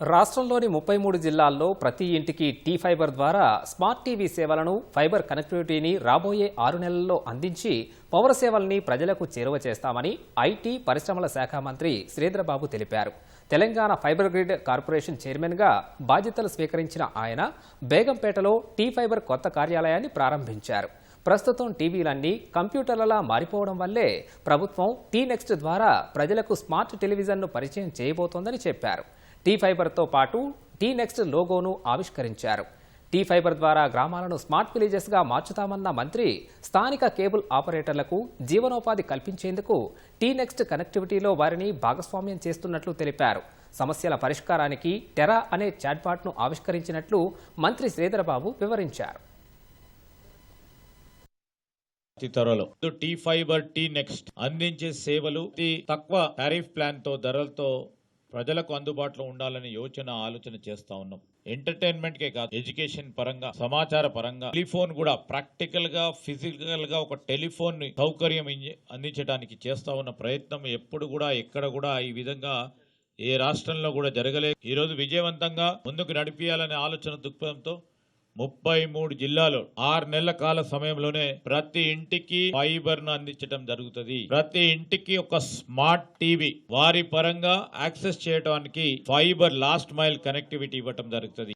రాష్ట్రంలోని 33 జిల్లాల్లో ప్రతి ఇంటికి టీ ఫైబర్ ద్వారా స్మార్ట్ టీవీ సేవలను, ఫైబర్ కనెక్టివిటీని రాబోయే 6 నెలల్లో అందించి పౌర సేవల్ని ప్రజలకు చేరువ చేస్తామని ఐటీ, పరిశ్రమల శాఖ మంత్రి శ్రీధరబాబు తెలిపారు. తెలంగాణ ఫైబర్ గ్రిడ్ కార్పొరేషన్ చైర్మన్గా బాధ్యతలు స్వీకరించిన ఆయన బేగంపేటలో టీ ఫైబర్ కొత్త కార్యాలయాన్ని ప్రారంభించారు. ప్రస్తుతం టీవీలన్నీ కంప్యూటర్లలా మారిపోవడం వల్లే ప్రభుత్వం టీ నెక్స్ట్ ద్వారా ప్రజలకు స్మార్ట్ టెలివిజన్ను పరిచయం చేయబోతోందని చెప్పారు. టీ ఫైబర్తో పాటు టీ నెక్స్ట్ లోగోను ఆవిష్కరించారు. టీ ఫైబర్ ద్వారా గ్రామాలను స్మార్ట్ విలేజెస్గా మార్చుతామన్న మంత్రి స్థానిక కేబుల్ ఆపరేటర్లకు జీవనోపాధి కల్పించేందుకు టీ నెక్స్ట్ కనెక్టివిటీలో వారిని భాగస్వామ్యం చేస్తున్నట్లు తెలిపారు. సమస్యల పరిష్కారానికి టెరా అనే చాట్బాట్ను ఆవిష్కరించినట్లు మంత్రి శ్రీధరబాబు వివరించారు. అతి త్వరలో టీ ఫైబర్, టీ నెక్స్ట్ అందించే సేవలు తక్కువ టారిఫ్ ప్లాన్ తో ధరలతో ప్రజలకు అందుబాటులో ఉండాలని ఆలోచన చేస్తా ఉన్నాం. ఎంటర్టైన్మెంట్ కే కాదు, ఎడ్యుకేషన్ పరంగా, సమాచార పరంగా, టెలిఫోన్ కూడా ప్రాక్టికల్ గా, ఫిజికల్ గా ఒక టెలిఫోన్ సౌకర్యం అందించడానికి చేస్తా ఉన్న ప్రయత్నం ఎప్పుడు కూడా ఎక్కడ కూడా ఈ విధంగా ఏ రాష్ట్రంలో కూడా జరగలేదు. ఈ రోజు విజయవంతంగా ముందుకు నడిపియాలనే ఆలోచన దృక్పథంతో 33 జిల్లాలో 6 నెలల కాల సమయంలోనే ప్రతి ఇంటికి ఫైబర్ ను అందించడం జరుగుతుంది. ప్రతి ఇంటికి ఒక స్మార్ట్ టీవీ వారి పరంగా యాక్సెస్ చేయడానికి ఫైబర్ లాస్ట్ మైల్ కనెక్టివిటీ ఇవ్వటం జరుగుతుంది.